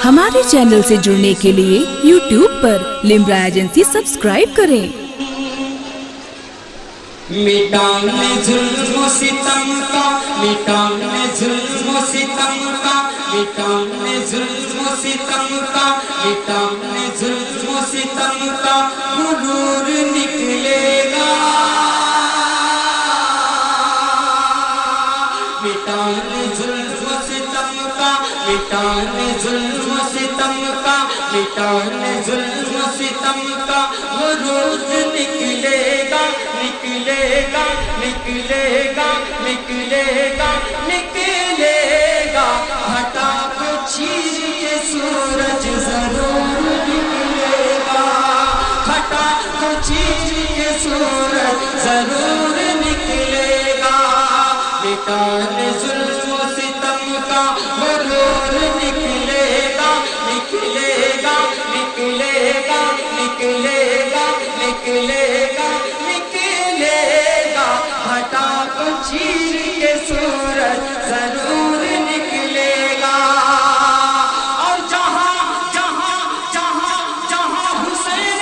ہمارے چینل سے جڑنے کے لیے YouTube پر لمبرا ایجنسی سبسکرائب کریں۔ مٹانے ظلم و ستم کا، مٹانے ظلم و ستم کا، مٹانے ظلم و ستم کا، مٹانے ظلم و ستم کا غرور نکلے گا، مٹانے ظلم و ستم کا، مٹانے ظلم و ستم کا، مٹانے ظلم و ستم کا غرور نکلے گا، نکلے گا، نکلے گا، نکلے گا، نکلے گا، ہٹا کو چیر کے سورج ضرور نکلے گا، ہٹا کو چیر کے سورج ضرور نکلے گا، مٹانے ظلم و ستم کا غرور نکلے گا، نکلے گا، نکلے گا، نکلے گا، نکلے گا، ہٹا کو چیر کے سورج ضرور نکلے گا، اور جہاں جہاں جہاں جہاں حسین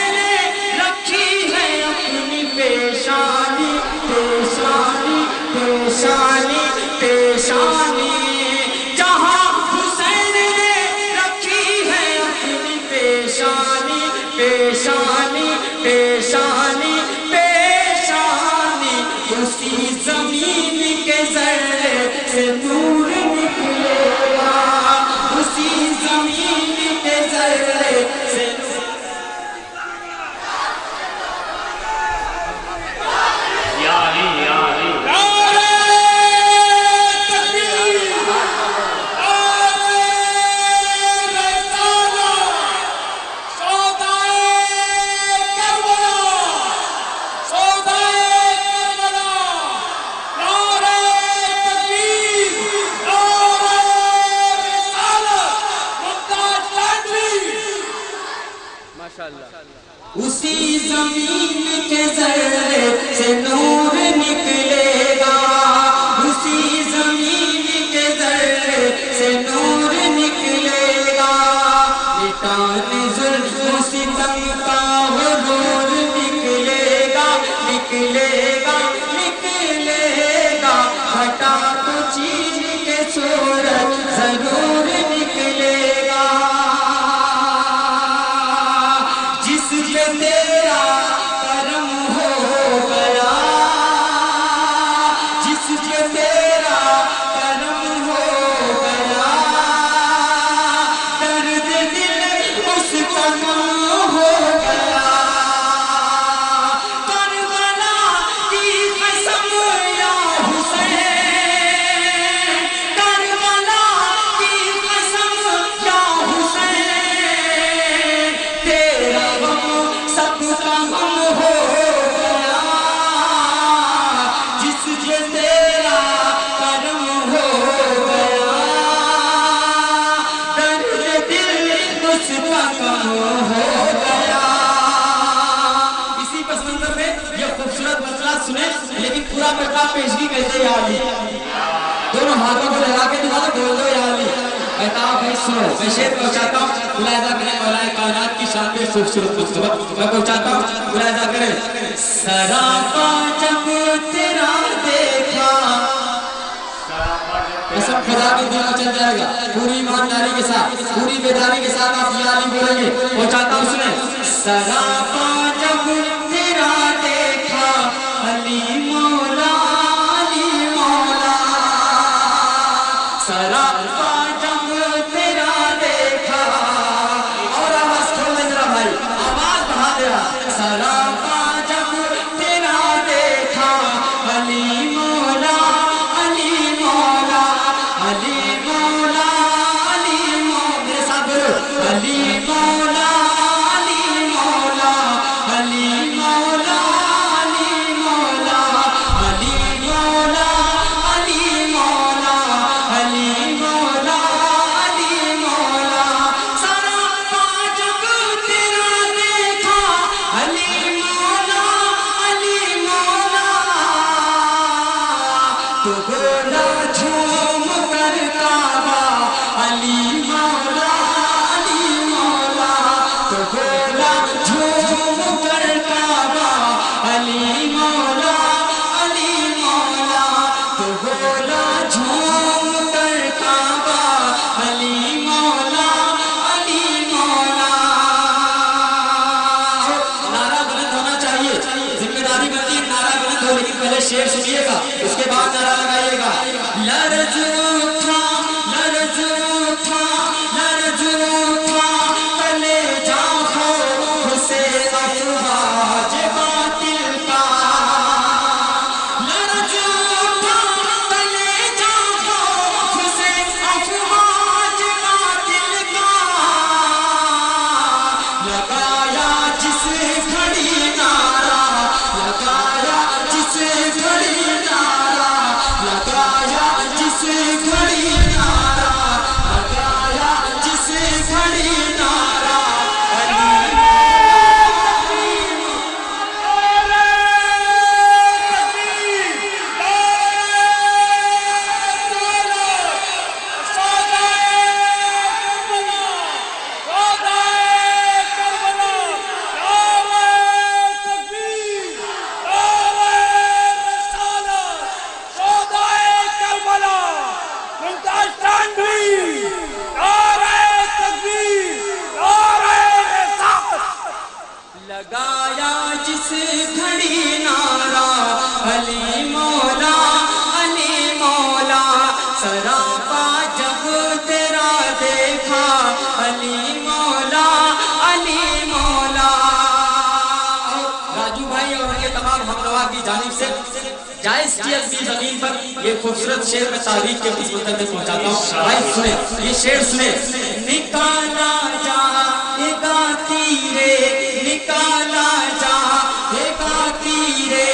نے رکھی ہے اپنی پیشانی، پیشانی، پیشانی، پیشانی، جہاں حسین نے رکھی ہے اپنی پیشانی، پیشانی، پیشانی، اسی زمین کے ذرے سے نور نکلے گا، اسی زمین کے ذرے سے اسی زمین کے ذرے سے نور نکلے گا، اسی زمین کے ذرے سے نور نکلے گا، مٹانے ظلم و ستم کا غرور نکلے گا، نکلے گا، نکلے گا، ہٹا کو چیر کے سورج ضرور نکلے گا، جس پہ تیرا کرم ہو گیا، جس پہ تیرا کرم ہو گیا، درد دل اس کا کم ہو گیا، کربلا کی قسم یا حسین، کربلا کی قسم یا حسین، تیرا غم سب کا غم ہو گیا، جس پہ تیرا کرم ہو گیا، درد دل اس کا کم ہو گیا۔ اسی پس منظر میں یہ خوبصورت مطلب سنیں، لیکن پورا پڑھا پیشگی کہتے یا علی، دونوں ہاتھوں کو لگا کے دکھا دو، بول دو یا علی، بتاؤ بھائی سنو، میں شعر پہنچاتا ہوں، ملاحظہ کریں مولا کائنات کی شان پہ خوبصورت مصطفیٰ، میں پہنچاتا ہوں، ملاحظہ کریں، سراپا جب تیرا دیکھا، قسم خدا کے دل میں چل جائے گا، پوری ایمانداری کے ساتھ، پوری بیداری کے ساتھ آپ یا علی بولیں گے، پہنچاتا ہوں سنیں، سراپا جب تیرا دیکھا، علی مولا، علی مولا، سراپا جب تیرا دیکھا، اور آواز کھول دے میرا بھائی، آواز بڑھا دے رہا، سراپا جب تیرا دیکھا، علی مولا، علی مولا، علی مولا، علی مولا، میرے ساتھ بولو، علی مولا، علی مولا، علی مولا، علی مولا، علی مولا، علی مولا، علی مولا، शेर सुनिएगा, उसके बाद नारा लगाइएगा। लरज़ उठा, लरज़ उठा, लरज़ उठा, कलेजा खौफ से अफ़वाज बातिल का। लरज़ उठा, कलेजा खौफ से अफ़वाज बातिल का। लगाया जिस घड़ी नारा, लगाया जिस घड़ी नारा, लगाया जिस घड़ी नारा, लगाया जिस घड़ी नारा, लगाया जिस घड़ी नारा, अली मौला, अली मौला, सरापा जब तेरा देखा, अली मौला, अली मौला। राजू भाई और उनके तमाम हमनवा की जानिब से जायज़ की ज़मीन पर ये खूबसूरत शेर में तारीफ के इस मंज़र में पहुंचाता हूँ। भाई सुने, ये शेर सुने। निकाला जाएगा तीरे, निकाला जाएगा तीरे,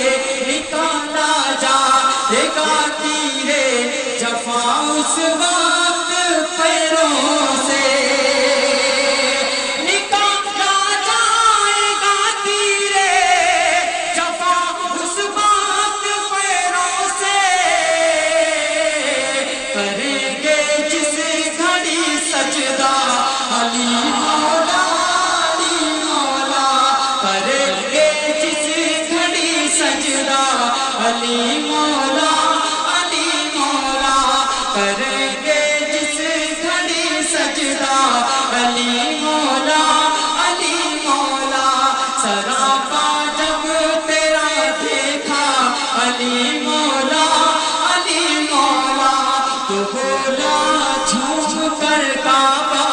निकाला जाएगा तीरे, जफ़ा उस वक्त पैरों से। निकाला जाएगा तीरे, जफ़ा उस वक्त पैरों से। करेंगे जिस घड़ी सजदा, अली मौला, अली मौला, करेंगे जिस घड़ी सजदा, अली मौला, अली मौला, करेंगे जिस घड़ी सजदा, अली मौला, अली मौला। सरापा जब तेरा देखा, अली मौला, अली मौला, तो बोला झूम कर काबा,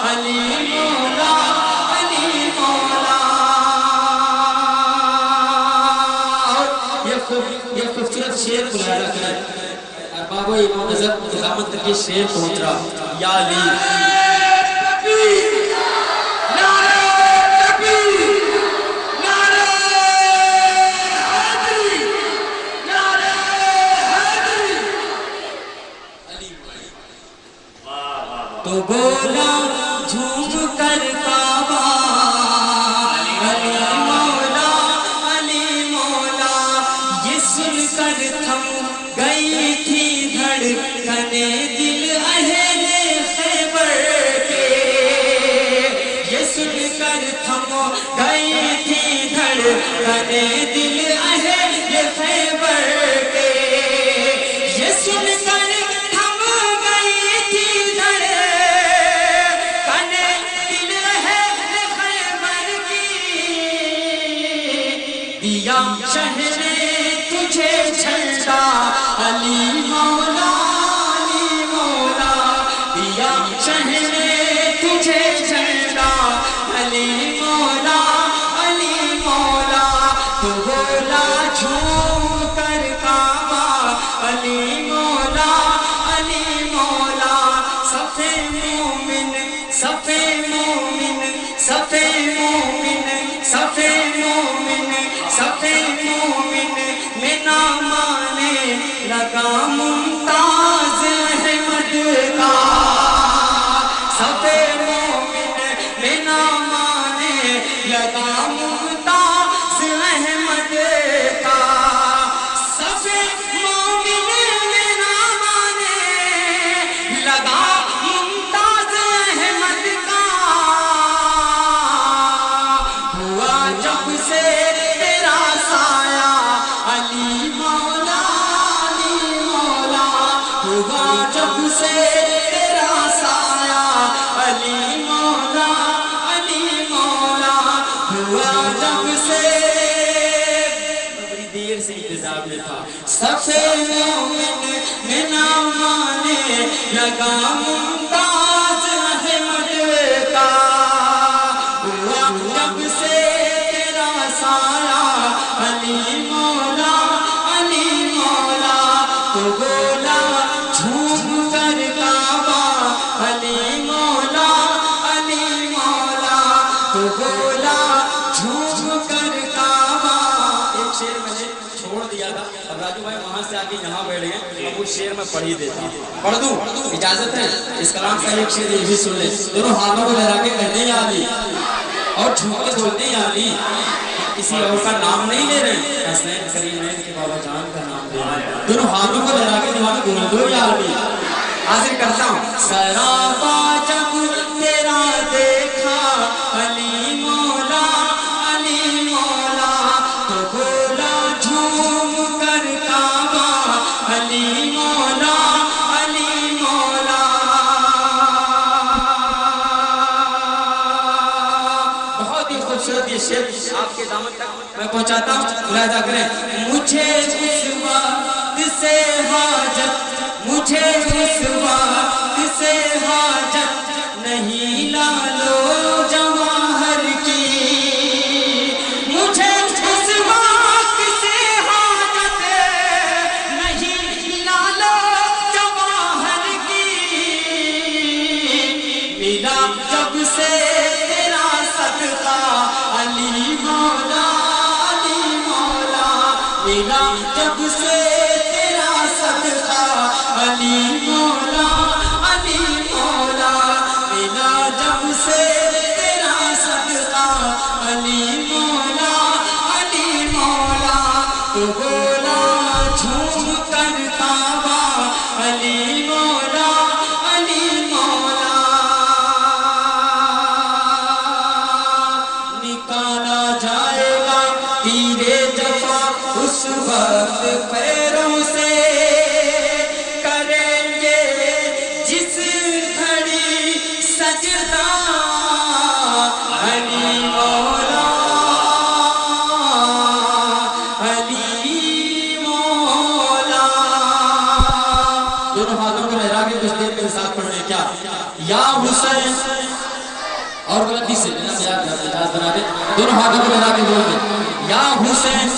अली मौला, अली मौला। और ये खूबसूरत शेर बुलाया करें। बाबा इमाम नज़र क़यामत तक ये शेर पहुंच रहा, या अली। तो बोला झूम कर काबा, अली मौला, अली मौला। ये सुनकर थम गई थी धड़कने दिल अहले खैबर के। ये सुनकर थम गई थी धड़कने दिल अहले खैबर के। ये सुनकर दिया शहरे तुझे झंडा, अली मौला, अली मौला, दिया शहरे तुझे झंडा, अली मौला, अली मौला। तो बोला झूम कर काबा, अली मौला, अली मौला। सफे मोमिन, सफे मोमिन, सफे मोमिन, सफे मोमिन, सफे मोमिन में ना माने लगा मुमताज अहमद का। सफे मोमिन में ना माने लगा मुमताज अहमद का। सफे मोमिन में ना माने लगा मुमताज अहमद का। हुआ जब से अली मौला, अली मौला, हुआ जब से तेरा साया, अली मुमताज अहमद का हुआ जब से तेरा साया अली मौला तो बोला झूम कर काबा अली मौला तो बोला झूम कर काबा। एक शेर मैंने छोड़ दिया था, अब राजू भाई वहां से आके यहाँ बैठ गए, अब उस शेर में पढ़ ही देता हूँ। पढ़ दूं? इजाजत है? इस कलाम का एक शेर ये भी सुन ले। दोनों हाथों को लहरा के कहते हैं या अली, और झूम के बोलते हैं या अली। किसी और का नाम नहीं ले रहे, हसनैन करीमैन के बाबा जान का नाम ले रहे हैं। दोनों हाथों को लहरा के दिमाग में बोल दो या अली। हाजिर करता हूँ। सरापा जब तेरा देखा अली मौला तो बोला झूम कर काबा अली मौला बहुत ही खूबसूरत ये शेर आपके दामन तक मैं पहुंचाता हूँ, मुलाहिजा करें। मुझे उस वक्त से हाजत, मुझे उस वक्त से हाजत नहीं लालो जवाहर की, मुझे उस वक्त से हाजत नहीं लालो जवाहर की, मिला जब से तेरा सदका अली मौला मिला जब से तेरा सदका अली मौला मिला जब से तेरा सदका अली मौला तो बोला झूम कर काबा अली मौला निकाला जाएगा तीरे जफा उस वक्त पैरों से, करेंगे जिस घड़ी सजदा अली मौला दोनों हाथों को लहरा के कुछ देर मेरे साथ पढ़ने क्या या हुसैन, और गलती से बना दे, दोनों हाथों को लगा के बोल दे या हुसैन।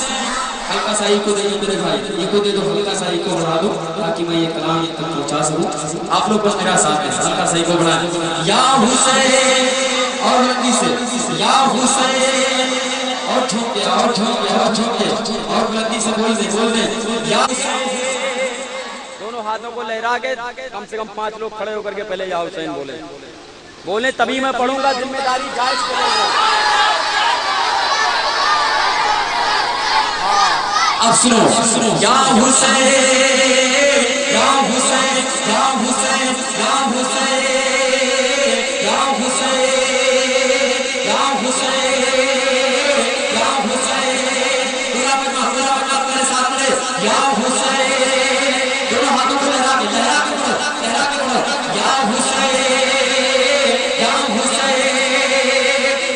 हल्का सा को दे मेरे भाई, ये को दे दो, हल्का सा को बढ़ा दो ताकि मैं ये कलाम तक पहुंचा सकूं। आप लोग बस मेरा साथ दें, हल्का सा को बढ़ा दे या हुसैन, और गलती से या हुसैन, और झुक के और झुक के और झुक के और गलती से बोल दे या हुसैन। दोनों हाथों को लहरा के कम से कम 5 लोग खड़े होकर के पहले या हुसैन बोले तभी मैं पढ़ूंगा, जिम्मेदारी जायज करूंगा। अब सुनो या हुसैन या हुसैन या हुसैन या हुसैन या हुसैन या हुसैन या हुसैन, पूरा बजना मेरे साथ में या हुसैन, दोनों हाथों को लहरा के पढ़ो या हुसैन या हुसैन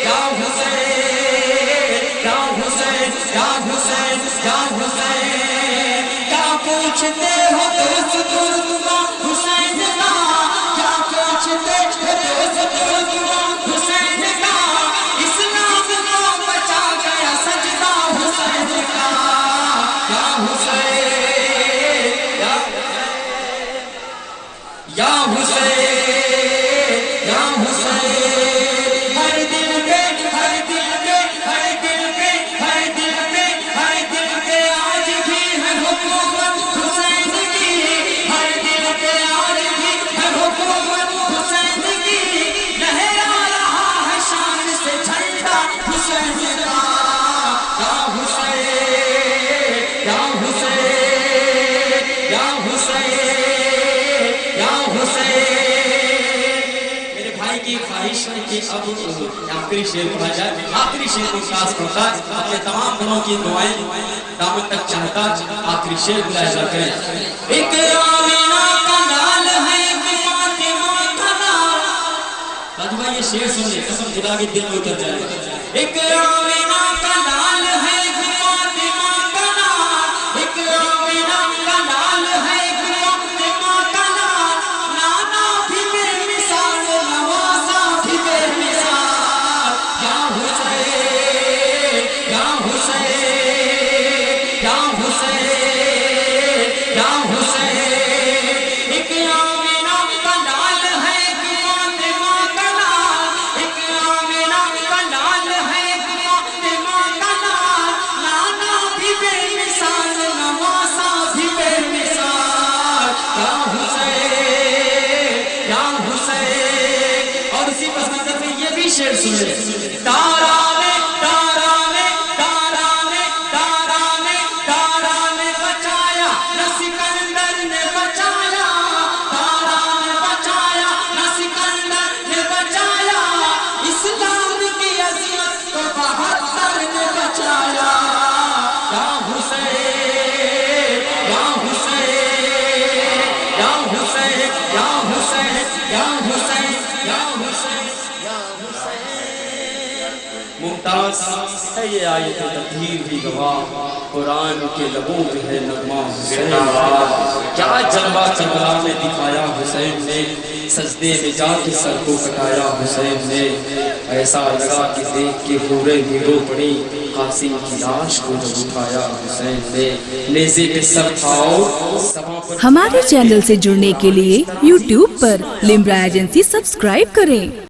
या हुसैन या हुसैन या हुसैन। क्या पूछते हो दोस्त दुआ हुसैन का, क्या पूछते हो दोस्त दुआ हुसैन का, इस्लाम को बचा गया सजदा हुसैन का या हुसैन या हुसैन या हुसैन। हर दिल पे हर दिल पे हर दिल पे हर दिल पे हर दिल पे आज भी है हुकूमत हुसैन की, हर दिल पे आज भी है हुकूमत हुसैन की, लहरा रहा है शान से झंडा हुसैन का या हुसैन या हुसैन या हुसैन या हुसैन। मेरे भाई की ख्वाहिश है कि अब आखिरी शेर पढ़ा जाए, आखिरी शेर को खास करता है, अपने तमाम दिनों की दुआएं दामन तक चाहता, आखिरी शेर बुलाया करें। एक आमीना का लाल है, एक फातिमा का लाल। राजू भाई ये शेर सुन ले, कसम खुदा के दिल में उतर जाएगा। एक आमीना का लाल है, एक फातिमा का लाल, एक आमीना का लाल है, एक फातिमा का लाल, नाना भी हुसैन। और इसी पस मंजर में ये भी शेर सुने, ताराने ताराने ताराने ताराने ताराने बचाया न सिकंदर ने बचाया, ताराने बचाया न सिकंदर ने बचाया, इस्लाम की अज़मत को 72 ने बचाया। या हुसैन या हुसैन या हुसैन या हुसैन या हुसैन या हुसैन या हुसैन। मुमताज है ये आयत तकदीर भी गवाह, कुरान के लबों पे है नगमा हुसैन। क्या जलवा करबला में दिखाया हुसैन ने, सजदे में जाके सर को कटाया हुसैन ने। ऐसा लगा कि देख के पूरे हीरो पड़ी, कासिम की लाश को जब उठाया हुसैन ने। नेज़े पे सर खाओ समा पर। हमारे चैनल से जुड़ने के लिए YouTube पर लिम्रा एजेंसी सब्सक्राइब करें।